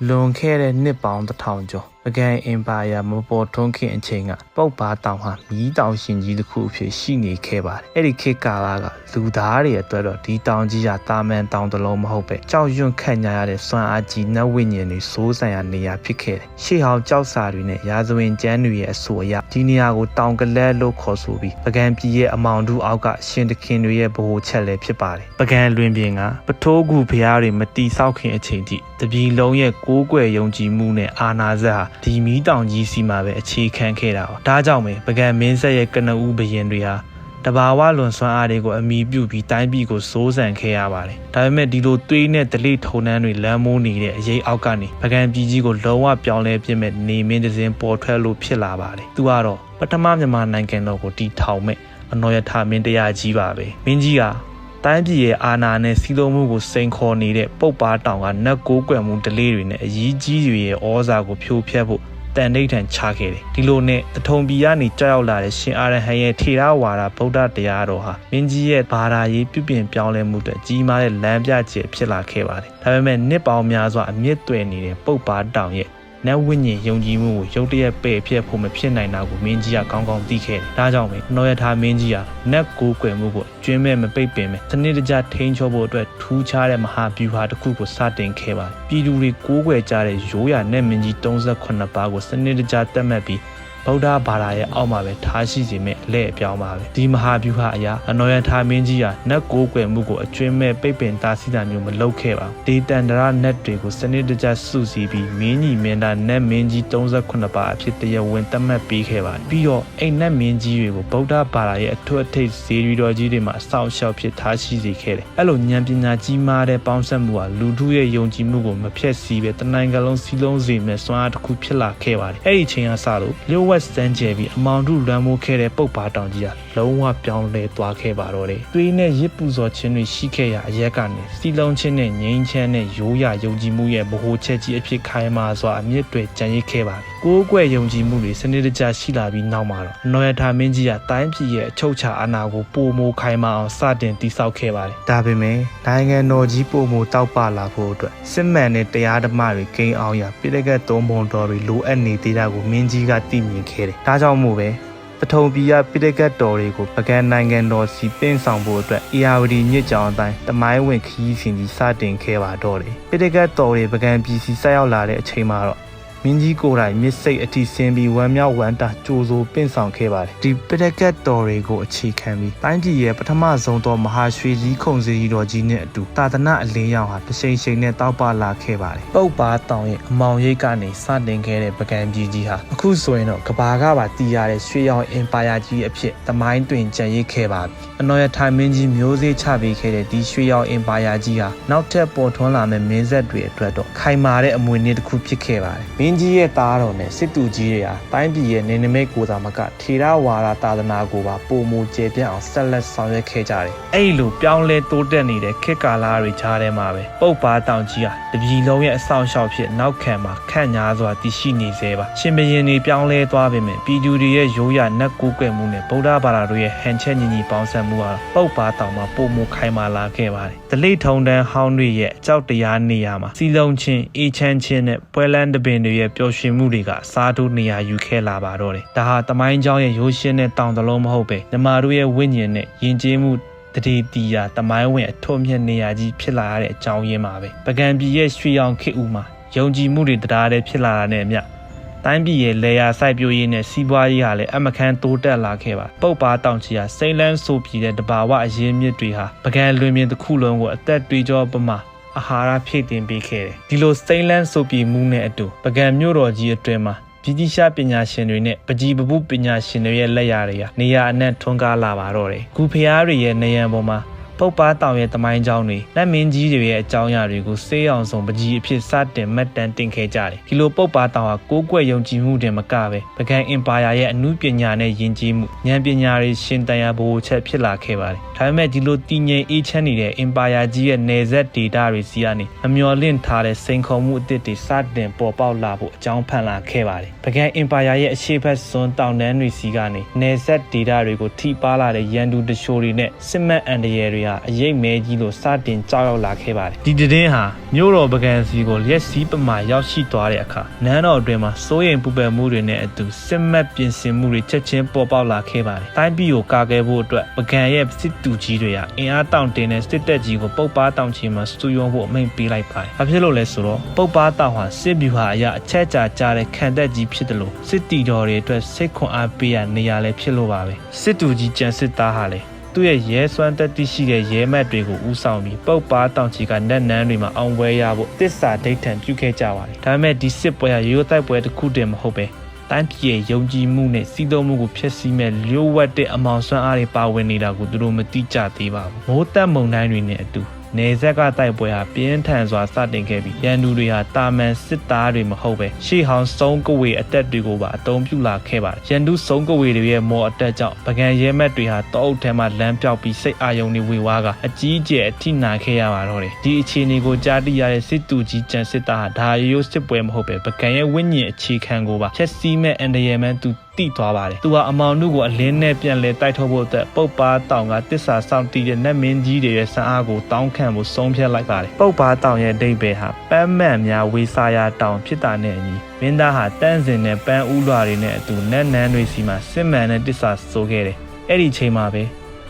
လွန်ခဲ့တဲ့နှစ်ပေါင်း1000ကျော်ပကံအင်ပါယာမပေါ်ထွန်းခင်အချိန်ကပုတ်ပါတောင်ဟာမီးတောင်ရှင်ကြီးတစ်ခုအဖြစ်ရှိနေခဲ့ပါတယ်။အဲ့ဒီခေတ်ကာလကလူသားတွေအတွက်တော့ဒီတောင်ကြီးဟာတာမန်တောင်တစ်လုံးမဟုတ်ပဲကြောက်ရွံ့ခန့်ညာရတဲ့စွမ်းအားကြီးနတ်ဝိညာဉ်တွေစိုးစံရာနေရာဖြစ်ခဲ့တယ်။ရှေးဟောင်းကြောက်စာတွေနဲ့ရာဇဝင်ကျမ်းတွေရဲ့အဆိုအရဒီနေရာကိုတောင်ကလဲလို့ခေါ်ဆိုပြီးပကံပြည်ရဲ့အမောင်တူအောက်ကရှင်တခင်တွေရဲ့ဗဟိုချက်လည်းဖြစ်ပါတယ်။ပကံလွင်ပြင်ကပထိုးကူဘုရားတွေမတီဆောက်ခင်အချိန်ထိတပြည်လုံးရဲ့ကိုးကွယ်ယုံကြည်မှုနဲ့အာနာဇက်ဟာဒီမီးတောင်ကြီးစီမှာပဲအခြေခံခဲ့တာပါ။ဒါကြောင့်ပဲပကံမင်းဆက်ရဲ့ကနဦးဘရင်တွေဟာတဘာဝလွန်စွမ်းအားတွေကိုအမိပြုပြီးတိုင်းပြည်ကိုစိုးစံခဲ့ရပါတယ်။ဒါပေမဲ့ဒီလိုသွေးနဲ့ဒလိထုံနှန်းတွေလမ်းမိုးနေတဲ့အရေးအောက်ကနေပကံပြည်ကြီးကိုလုံးဝပြောင်းလဲပြစ်မဲ့နေမင်းတစ်စင်းပေါ်ထွက်လို့ဖြစ်လာပါတယ်။သူကတော့ပထမမြန်မာနိုင်ငံတော်ကိုတီထောင်မဲ့အနော်ရထမင်းတရားကြီးပါပဲ။မင်းကြီးကတိုင်းပြည်ရဲ့အာဏာနဲ့စီးလုံးမှုကိုစိန်ခေါ်နေတဲ့ပုတ်ပါတောင်ကနတ်ကိုးကွယ်မှုဒလေးတွေနဲ့အကြီးကြီးတွေရဲ့ဩဇာကိုဖြိုဖျက်ဖို့တန်ဋိဌာန်ချခဲ့တယ်ဒီလိုနဲ့တထုံပြည်ကနေကြောက်ရောက်လာတဲ့ရှင်အာရဟံရဲ့ထေရဝါဒဗုဒ္ဓတရားတော်ဟာမင်းကြီးရဲ့ဘာသာရေးပြုပြင်ပြောင်းလဲမှုတွေကြီးမားတဲ့လမ်းပြချက်ဖြစ်လာခဲ့ပါတယ်ဒါပေမဲ့နှစ်ပေါင်းများစွာအမြင့်တွယ်နေတဲ့ပုတ်ပါတောင်ရဲ့နတ်ဝိညာဉ်ယုံကြည်မှုကိုရုတ်တရက်ပယ်ဖျက်ဖို့မဖြစ်နိုင်တာကိုမင်းကြီးကကောင်းကောင်းသိခဲ့တယ်။ဒါကြောင့်ပဲနော်ရထားမင်းကြီးကနတ်ကိုးကွယ်မှုကိုကျွင်းမဲ့မပိတ်ပင်မဲ့စနစ်တကျထိန်းချုပ်ဖို့အတွက်ထူးခြားတဲ့မဟာဗျူဟာတစ်ခုကိုစတင်ခဲ့ပါတယ်။ပြည်သူတွေကိုးကွယ်ကြတဲ့ရိုးရာနတ်မင်းကြီး38ပါးကိုစနစ်တကျသတ်မှတ်ပြီးဗုဒ္ဓဘာသာရဲ့အောက်မှာပဲထားရှိစေမဲ့အလဲအပြောင်းပါပဲဒီမဟာဗျူဟာအရာအနော်ရထားမင်းကြီးဟာနတ်ကိုးကွယ်မှုကိုအကျွင်းမဲ့ပိတ်ပင်တားဆီးတာမျိုးမလုပ်ခဲ့ပါဘူးဒီတန်တရာနတ်တွေကိုစနစ်တကျစုစည်းပြီးမင်းကြီးမင်းသားနတ်မင်းကြီး38ပါးအဖြစ်တရားဝင်သတ်မှတ်ပေးခဲ့ပါတယ်ပြီးတော့အိမ်နတ်မင်းကြီးတွေကိုဗုဒ္ဓဘာသာရဲ့အထွတ်အထိပ်ဇေဒီတော်ကြီးတွေမှာအဆောင်အရှောက်ဖြစ်ထားရှိစေခဲ့တယ်အဲ့လိုဉာဏ်ပညာကြီးမားတဲ့ပေါင်းစပ်မှုဟာလူထုရဲ့ယုံကြည်မှုကိုမဖျက်ဆီးပဲတနိုင်ငံလုံးစီလုံးစေမဲ့စွမ်းအားတစ်ခုဖြစ်လာခဲ့ပါတယ်အဲ့ဒီအချိန်ကစလို့လျှို့ဝှက်စမ်းကြဲပြီးအမောင်တို့လွမ်းမိုးခဲ့တဲ့ပုတ်ပါတောင်ကြီးဟာလုံးဝပြောင်းလဲသွားခဲ့ပါတော့တယ်။သွေးနဲ့ရစ်ပူဇော်ခြင်းတွေရှိခဲ့ရာအရက်ကနေစီလုံးချင်းနဲ့ငိမ့်ချမ်းနဲ့ရိုးရာယုံကြည်မှုရဲ့ဗဟိုချက်ကြီးအဖြစ်ခိုင်မာစွာအမြင့်တွယ်ကြံရစ်ခဲ့ပါတယ်။ကိုးကွယ်ယုံကြည်မှုတွေစနစ်တကျရှိလာပြီးနောက်မှာတော့အနော်ရထာမင်းကြီးကတိုင်းပြည်ရဲ့အချုပ်အခြာအာဏာကိုပိုမိုခိုင်မာအောင်စတင်တည်ဆောက်ခဲ့ပါတယ်။ဒါပေမဲ့နိုင်ငံတော်ကြီးပိုမိုတောက်ပလာဖို့အတွက်စစ်မှန်တဲ့တရားဓမ္မတွေဂိမ်းအောင်ရပြည်တကတ်သုံးပုံတော်တွေလိုအပ်နေသေးတာကိုမင်းကြီးကသိမြင်ခဲ့တယ်။ဒါကြောင့်မို့ပဲပထုံပြည်ကပြည်တကတ်တော်တွေကိုပကံနိုင်ငံတော်စီပင့်ဆောင်ဖို့အတွက်အေယာဝတီမြစ်ကြောင်အတိုင်းတမိုင်းဝင်ခီးစဉ်ကြီးစတင်ခဲ့ပါတော့တယ်ပြည်တကတ်တော်တွေပကံပြည်စီဆက်ရောက်လာတဲ့အချိန်မှာတော့မင်းကြီးကိုယ်တိုင်မြစ်စိတ်အထိဆင်းပြီးဝမ်းမြောက်ဝမ်းသာကြိုးစိုးပင့်ဆောင်ခဲ့ပါတယ်ဒီပတကတ်တော်တွေကိုအခြေခံပြီးတိုင်းပြည်ရဲ့ပထမဆုံးသောမဟာရွှေကြီးခုံစီတော်ကြီးနဲ့အတူသာသနာအလင်းရောင်ဟာတရှိန်ရှိန်နဲ့တောက်ပလာခဲ့ပါတယ်ပုတ်ပါတောင်ရဲ့အမောင်ရိပ်ကနေစတင်ခဲ့တဲ့ပကံပြည်ကြီးဟာအခုဆိုရင်တော့ကဘာကပါတည်ရတဲ့ရွှေရောင်အင်ပါယာကြီးအဖြစ်သမိုင်းတွင်ကျန်ရစ်ခဲ့ပါပြီအနော်ရထိုင်မင်းကြီးမျိုးစေ့ချပေးခဲ့တဲ့ဒီရွှေရောင်အင်ပါယာကြီးဟာနောက်ထပ်ပေါ်ထွန်းလာမဲ့မင်းဆက်တွေအတွက်တော့ခိုင်မာတဲ့အမွေအနှစ်တစ်ခုဖြစ်ခဲ့ပါတယ်မင်းကြီးရဲ့သားတော်နဲ့စစ်သူကြီးတွေဟာတိုင်းပြည်ရဲ့နေနမိတ်ကိုယ်သာမကထေရဝါဒသာသနာကိုပါပုံမူကျေပြန့်အောင်ဆက်လက်ဆောင်ရွက်ခဲ့ကြတယ်။အဲ့လိုပြောင်းလဲတိုးတက်နေတဲ့ခေတ်ကာလတွေကြားထဲမှာပဲပုတ်ပါတောင်ကြီးဟာတပြည်လုံးရဲ့အဆောင်အရှောက်ဖြစ်နောက်ခံမှာခန့်ညားစွာတည်ရှိနေသေးပါ။ရှင်ဘရင်တွေပြောင်းလဲသွားပေမဲ့ပြည်သူတွေရဲ့ရိုးရာနတ်ကိုးကွယ်မှုနဲ့ဗုဒ္ဓဘာသာတို့ရဲ့ဟန်ချက်ညီညီပေါင်းစပ်မှုဟာပုတ်ပါတောင်မှာပုံမူခိုင်မာလာခဲ့ပါတယ်။ဒလိထုံတန်းဟောင်းတွေရဲ့အကြောက်တရားနေရာမှာစီလုံးချင်းအေးချမ်းချင်းနဲ့ပွဲလန်းတပင်တွေရဲ့ပျော်ရွှင်မှုတွေကစားထိုးနေရာယူခဲ့လာပါတော့တယ်။ဒါဟာတမိုင်းကြောင်းရဲ့ရိုးရှင်းတဲ့တောင်တလုံးမဟုတ်ပဲမြမာတို့ရဲ့ဝိညာဉ်နဲ့ယဉ်ကျေးမှုတတိတီယာတမိုင်းဝင်အထွတ်မြတ်နေရာကြီးဖြစ်လာရတဲ့အကြောင်းရင်းပါပဲ။ပကံပြည်ရဲ့ရွှေရောင်ခေတ်ဦးမှာယုံကြည်မှုတွေတရားတဲ့ဖြစ်လာတာနဲ့အမျှတိုင်းပြည်ရဲ့လေယာစိုက်ပျိုးရေးနဲ့စီးပွားရေးဟာလည်းအမခန်းတိုးတက်လာခဲ့ပါပုတ်ပါတောင်ချီဟာစိမ့်လန်းဆိုပြည်တဲ့တဘာဝအရင်းမြစ်တွေဟာပကံလွင်ပြင်တစ်ခုလုံးကိုအသက်တွေးကြောပမာအာဟာရဖြည့်တင်ပေးခဲ့တယ်ဒီလိုစိမ့်လန်းဆိုပြည်မှုနဲ့အတူပကံမြို့တော်ကြီးအတွင်းမှာဗြိတိရှပညာရှင်တွေနဲ့ပကြီးပပုပညာရှင်တွေရဲ့လက်ရာတွေကနေရာအနှံ့ထွန်းကားလာပါတော့တယ်။ဂူဖျားတွေရဲ့နေရန်ပေါ်မှာပုတ်ပါတောင်ရဲ့တမိုင်းကြောင်းတွေလက်မင်းကြီးတွေရဲ့အကြောင်းအရာတွေကိုစေးအောင်ဆုံးပကြီးအဖြစ်စတင်မှတ်တမ်းတင်ခဲ့ကြတယ်။ဒီလိုပုတ်ပါတောင်ဟာကိုးကွယ်ယုံကြည်မှုတင်မကပဲပကံအင်ပါယာရဲ့အမှုပညာနဲ့ယဉ်ကျေးမှုဉာဏ်ပညာတွေရှင်တန်ရာဘိုးချက်ဖြစ်လာခဲ့ပါတယ်။ဒါပေမဲ့ဒီလိုတည်ငြိမ်အေးချမ်းနေတဲ့အင်ပါယာကြီးရဲ့နယ်စပ်ဒေသတွေစီကနေအမျော်လင့်ထားတဲ့စိန်ခေါ်မှုအသစ်တွေစတင်ပေါ်ပေါက်လာဖို့အကြောင်းဖန်လာခဲ့ပါတယ်။ပကံအင်ပါယာရဲ့အရှေ့ဘက်စွန်းတောင်တန်းတွေစီကနေနယ်စပ်ဒေသတွေကိုထိပါလာတဲ့ရန်သူတချို့တွေနဲ့စစ်မှန်အန်တရယ်တွေဟာ အရေးမဲကြီးလို့စတင်ကြောက်ရောက်လာခဲ့ပါတယ်ဒီသတင်းဟာမြို့တော်ပကံစီကိုလက်စီးပမာရောက်ရှိသွားတဲ့အခါနန်းတော်အတွင်းမှာစိုးရိမ်ပူပန်မှုတွေနဲ့အတူစစ်မှတ်ပြင်ဆင်မှုတွေချက်ချင်းပေါ်ပေါက်လာခဲ့ပါတယ်တိုင်းပြည်ကိုကာကွယ်ဖို့အတွက်ပကံရဲ့စစ်တူကြီးတွေဟာအင်အားတောင့်တင်းတဲ့စစ်တပ်ကြီးကိုပုတ်ပါတောင်ချီမှာစူးရုံးဖို့အမိန့်ပေးလိုက်ပါတယ်ဘာဖြစ်လို့လဲဆိုတော့ပုတ်ပါတောင်ဟာစစ်ဗျူဟာအရအချက်ကြာကြတဲ့ခံတပ်ကြီးဖြစ်တယ်လို့စစ်တီတော်တွေအတွက်စိတ်ခွန်အားပေးရနေရလဲဖြစ်လို့ပါပဲစစ်တူကြီးကြံစစ်သားဟာလေသူ့ရဲ့ရဲစွမ်းတက်တိရှိတဲ့ရဲမတ်တွေကိုဦးဆောင်ပြီးပုတ်ပါတောင်ချီကနက်နန်းတွေမှာအောင်ပွဲရဖို့တစ္ဆာဒိဋ္ဌံပြုခဲ့ကြပါတယ်ဒါပေမဲ့ဒီစစ်ပွဲဟာရိုးတိုက်ပွဲတစ်ခုတည်းမဟုတ်ပဲတိုင်းပြည်ရဲ့ယုံကြည်မှုနဲ့စီးသုံးမှုကိုဖျက်ဆီးမဲ့လျှို့ဝှက်တဲ့အမောင်စွမ်းအားတွေပါဝင်နေတာကိုသူတို့မသိကြသေးပါဘူးမိုးတက်မုန်တိုင်းတွေနဲ့အတူနေဆက်ကတိုက်ပွဲဟာပြင်းထန်စွာစတင်ခဲ့ပြီးရန်သူတွေဟာတာမန်စစ်သားတွေမဟုတ်ပဲရှေ့ဟောင်းစုံကဝေအတက်တွေကိုပါအသုံးပြုလာခဲ့ပါတယ်ရန်သူစုံကဝေတွေရဲ့မော်အတက်ကြောင့်ပကံရဲမက်တွေဟာတောအုပ်ထဲမှာလမ်းပြောက်ပြီးစိတ်အာယုံတွေဝေဝါးကအကြီးအကျယ်အထိနာခဲ့ရပါတော့တယ်ဒီအခြေအနေကိုကြားသိရတဲ့စစ်တူကြီးကျန်စစ်သားဟာဒါရိုးစစ်ပွဲမဟုတ်ပဲပကံရဲ့ဝိညာဉ်အခြေခံကိုပါဖျက်ဆီးမဲ့အန္တရာယ်မှန်သူတိသွားပါတယ်သူဟာအမောင်တို့ကိုအလင်းနဲ့ပြန်လဲတိုက်ထုတ်ဖို့အတွက်ပုတ်ပါတောင်ကတစ္ဆာဆောင်တီးတဲ့နတ်မင်းကြီးတွေရဲ့စံအားကိုတောင်းခံဖို့ဆုံးဖြတ်လိုက်ပါတယ်ပုတ်ပါတောင်ရဲ့အဓိပ္ပာယ်ဟာပန်းမန်များဝေစာယာတောင်ဖြစ်တာနဲ့အညီမင်းသားဟာတန်းစင်နဲ့ပန်းဥလွာတွေနဲ့အတူနတ်နန်းတွေစီမှာစစ်မှန်တဲ့တစ္ဆာဆိုခဲ့တယ်အဲ့ဒီချိန်မှာပဲ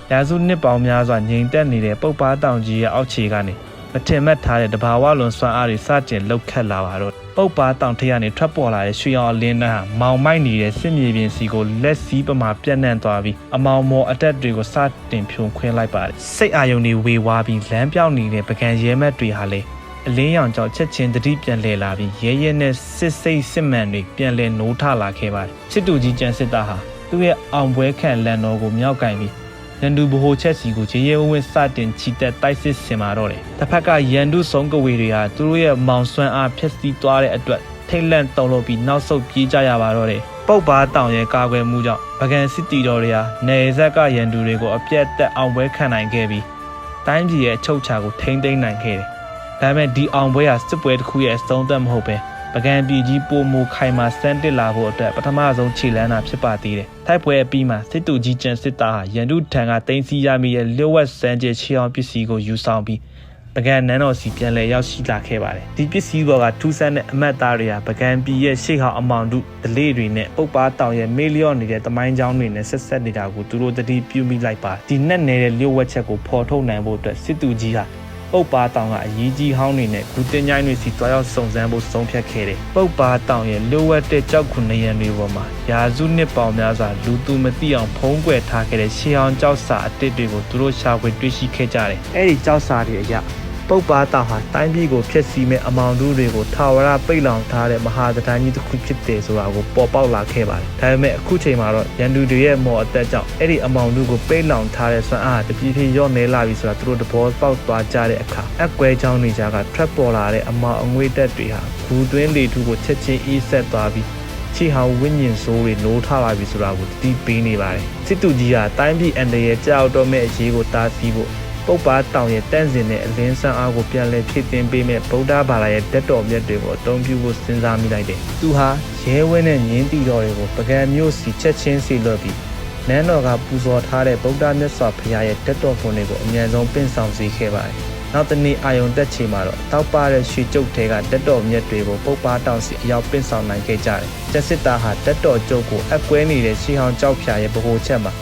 ရာစုနှစ်ပေါင်းများစွာငြိမ်သက်နေတဲ့ပုတ်ပါတောင်ကြီးရဲ့အောက်ခြေကနေမထင်မှတ်ထားတဲ့တဘာဝလွန်စွမ်းအားတွေစတင်လှုပ်ခတ်လာပါတော့ပုတ်ပါတောင်ထက်ကနေထွက်ပေါ်လာတဲ့ရွှေရောင်အလင်းနှန်းဟာမောင်မိုက်နေတဲ့စစ်မြေပြင်စီကိုလက်စည်းပမာပြန့်နှံ့သွားပြီးအမောင်မော်အတက်တွေကိုစတင်ဖြုံခွင်းလိုက်ပါတယ်စိတ်အာယုံတွေဝေဝါးပြီးလမ်းပြောင်းနေတဲ့ပကံရဲမက်တွေဟာလေအလင်းရောင်ကြောင့်ချက်ချင်းတတိပြန်လဲလာပြီးရဲရဲနဲ့စစ်စိတ်စစ်မှန်တွေပြန်လဲနိုးထလာခဲ့ပါတယ်စစ်တူကြီးကျန်စစ်သားဟာသူ့ရဲ့အောင်ပွဲခံလန်တော်ကိုမြောက်ကင်ပြီးရန်သူဗဟိုချက်စီကိုရေရဲဝင်းစတင်ချီတက်တိုက်စစ်ဆင်မာတော့တယ်။တစ်ဖက်ကရန်သူစုံကဝေတွေဟာသူတို့ရဲ့မောင်စွမ်းအားဖျက်ဆီးသွားတဲ့အတွက်ထိတ်လန့်တုန်လှုပ်ပြီးနောက်ဆုတ်ပြေးကြရပါတော့တယ်။ပုတ်ပါတောင်ရဲ့ကာကွယ်မှုကြောင့်ဗကန်စစ်တီတော်တွေဟာနယ်ဆက်ကရန်သူတွေကိုအပြတ်တက်အောင်ပွဲခံနိုင်ခဲ့ပြီးတိုင်းပြည်ရဲ့အချုပ်အခြာကိုထိန်းသိမ်းနိုင်ခဲ့တယ်။ဒါပေမဲ့ဒီအောင်ပွဲဟာစစ်ပွဲတစ်ခုရဲ့အဆုံးသတ်မဟုတ်ပဲပကံပြည်ကြီးပိုမိုခိုင်မာစမ်းတစ်လာဖို့အတွက်ပထမဆုံးခြေလှမ်းတာဖြစ်ပါသေးတယ်။တိုက်ပွဲအပြီးမှာစစ်တူကြီးကျန်စစ်သားဟာရန်သူထံကတင်စီရမိရဲ့လျှို့ဝှက်စမ်းကျဲချေအောင်ပစ္စည်းကိုယူဆောင်ပြီးပကံနန်းတော်စီပြန်လည်ရောက်ရှိလာခဲ့ပါတယ်။ဒီပစ္စည်းပေါ်ကထူးဆန်းတဲ့အမတ်သားတွေဟာပကံပြည်ရဲ့ရှေ့ဟောင်းအမောင်တို့ဒလေးတွေနဲ့ပုတ်ပါတောင်ရဲ့မေးလျော့နေတဲ့တမိုင်းချောင်းတွေနဲ့ဆက်ဆက်နေတာကိုသူတို့တတိပြုမိလိုက်ပါဒီနဲ့နေတဲ့လျှို့ဝှက်ချက်ကိုဖော်ထုတ်နိုင်ဖို့အတွက်စစ်တူကြီးဟာပုတ်ပါတောင်ကအရေးကြီးဟောင်းတွေနဲ့ဂူတင်ញိုင်းတွေစီတွားရောက်စုံစမ်းဖို့ဆုံးဖြတ်ခဲ့တယ်။ပုတ်ပါတောင်ရဲ့လျှို့ဝှက်တဲ့ကြောက်ခုနရံတွေပေါ်မှာရာစုနှစ်ပေါင်းများစွာလူသူမသိအောင်ဖုံးကွယ်ထားခဲ့တဲ့ရှေးဟောင်းကြောက်စာအသစ်တွေကိုသူတို့ရှာဖွေတွေ့ရှိခဲ့ကြတယ်။အဲ့ဒီကြောက်စာတွေအရပုတ်ပါတောင်ဟာတိုင်းပြည်ကိုဖျက်ဆီးမဲ့အမောင်တို့တွေကိုထာဝရပိတ်လောင်ထားတဲ့မဟာသတိုင်းကြီးတစ်ခုဖြစ်တယ်ဆိုတာကိုပေါ်ပေါက်လာခဲ့ပါတယ်။ဒါပေမဲ့အခုချိန်မှာတော့ရန်သူတွေရဲ့မော်အသက်ကြောင့်အဲ့ဒီအမောင်တို့ကိုပိတ်လောင်ထားတဲ့စွမ်းအားတပြေးပြေးရော့နေလာပြီဆိုတာသူတို့သဘောပေါက်သွားကြတဲ့အခါအကွဲချောင်းတွေကြားကထွက်ပေါ်လာတဲ့အမောင်အငွေတက်တွေဟာဂူတွင်းလေထုကိုချက်ချင်းအေးဆက်သွားပြီးချီဟောင်းဝိညာဉ်ဆိုးတွေနိုးထလာပြီဆိုတာကိုတတိပေးနေပါတယ်။စစ်တူကြီးကတိုင်းပြည်အန္တရာယ်ကြောက်တော့မဲ့အရေးကိုတားဆီးဖို့ပုတ်ပါတောင်ရဲ့တန့်စင်တဲ့အလင်းဆန်းအားကိုပြန်လည်ဖြည့်တင်ပေးမဲ့ဗုဒ္ဓဘာသာရဲ့တက်တော်မြတ်တွေကိုအသုံးပြုဖို့စဉ်းစားမိလိုက်တယ်။သူဟာရဲဝဲနဲ့ငင်းတီတော်တွေကိုပကံမျိုးစီချက်ချင်းစီလွတ်ပြီးနန်းတော်ကပူဇော်ထားတဲ့ဗုဒ္ဓမြတ်စွာဘုရားရဲ့တက်တော်ခွန်တွေကိုအမြန်ဆုံးပင့်ဆောင်စေခဲ့ပါတယ်။နောက်တနေ့အာယုံတက်ချိန်မှာတော့တောက်ပတဲ့ရွှေကျုပ်ထဲကတက်တော်မြတ်တွေကိုပုတ်ပါတောင်စီအရောက်ပင့်ဆောင်နိုင်ခဲ့ကြတယ်။တက်စစ်သားဟာတက်တော်ကျုပ်ကိုအကွဲနေတဲ့ရှေးဟောင်းကြောက်ဖြာရဲ့ဗဟိုချက်မှာ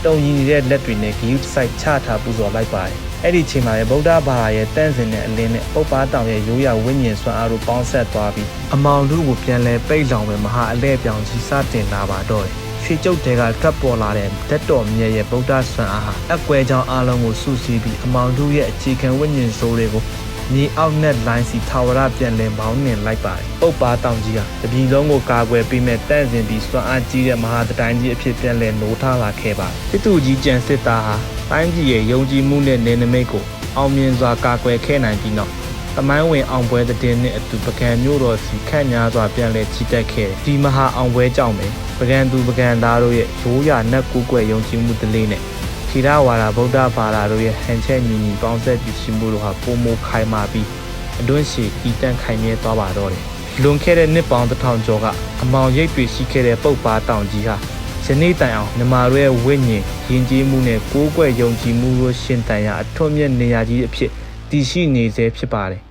တုံရည်နေတဲ့လက်တွေနဲ့ဂီယူဆိုင်ချထားပူဇော်လိုက်ပါတယ်။အဲ့ဒီချိန်မှာဗုဒ္ဓဘာသာရဲ့တန့်စင်တဲ့အလင်းနဲ့ပုတ်ပါတောင်ရဲ့ရိုးရာဝိညာဉ်စွမ်းအားတို့ပေါင်းဆက်သွားပြီးအမောင်တို့ကိုပြန်လဲပိတ်လောင်ပဲမဟာအလဲပြောင်ကြီးစတင်လာပါတော့တယ်။ရွှေကျုပ်တဲကထွက်ပေါ်လာတဲ့တက်တော်မြတ်ရဲ့ဗုဒ္ဓစွမ်းအားဟာအကွဲကြောင်းအလုံးကိုစုစည်းပြီးအမောင်တို့ရဲ့အခြေခံဝိညာဉ်စိုးတွေကိုမြေအောက်နဲ့လိုင်းစီထာဝရပြန်လည်မောင်းနှင်လိုက်ပါတယ်။ပုတ်ပါတောင်ကြီးဟာတပြည်လုံးကိုကာကွယ်ပေးမဲ့တန့်စင်ပြီးစွမ်းအားကြီးတဲ့မဟာတိုင်းကြီးအဖြစ်ပြန်လည်နိုးထလာခဲ့ပါတယ်။စစ်တူကြီးကျန်စစ်သားဟာတိုင်းပြည်ရဲ့ယုံကြည်မှုနဲ့နေနမိတ်ကိုအောင်မြင်စွာကာကွယ်ခဲ့နိုင်ပြီးနောက်တမိုင်းဝင်အောင်ပွဲတဲ့နဲ့အတူပကံမျိုးတော်စီခန့်ညားစွာပြန်လည်ချီတက်ခဲ့ဒီမဟာအောင်ပွဲကြောင့်ပဲပကံသူပကံသားတို့ရဲ့ရိုးရာနတ်ကူးကွယ်ယုံကြည်မှုတလေးနဲ့ခိရဝါဒဗုဒ္ဓဘာသာတို့ရဲ့ဟန်ချက်ညီညီပေါင်းဆက်ပြီးရှိမှုတို့ဟာပုံမခိုင်မာပြီးအတွင်းရှိတည်တံ့ခိုင်မြဲသွားပါတော့တယ်။လွန်ခဲ့တဲ့နှစ်ပေါင်း1000ကျော်ကအမောင်ရိပ်တွေရှိခဲ့တဲ့ပုတ်ပါတောင်ကြီးဟာ ယနေ့တိုင်အောင်မြန်မာတို့ရဲ့ဝိညာဉ်ယဉ်ကျေးမှုနဲ့ကိုးကွယ်ယုံကြည်မှုတို့ရှင်တန်ရာအထွတ်မြတ်နေရာကြီးအဖြစ်တည်ရှိနေစေဖြစ်ပါတယ်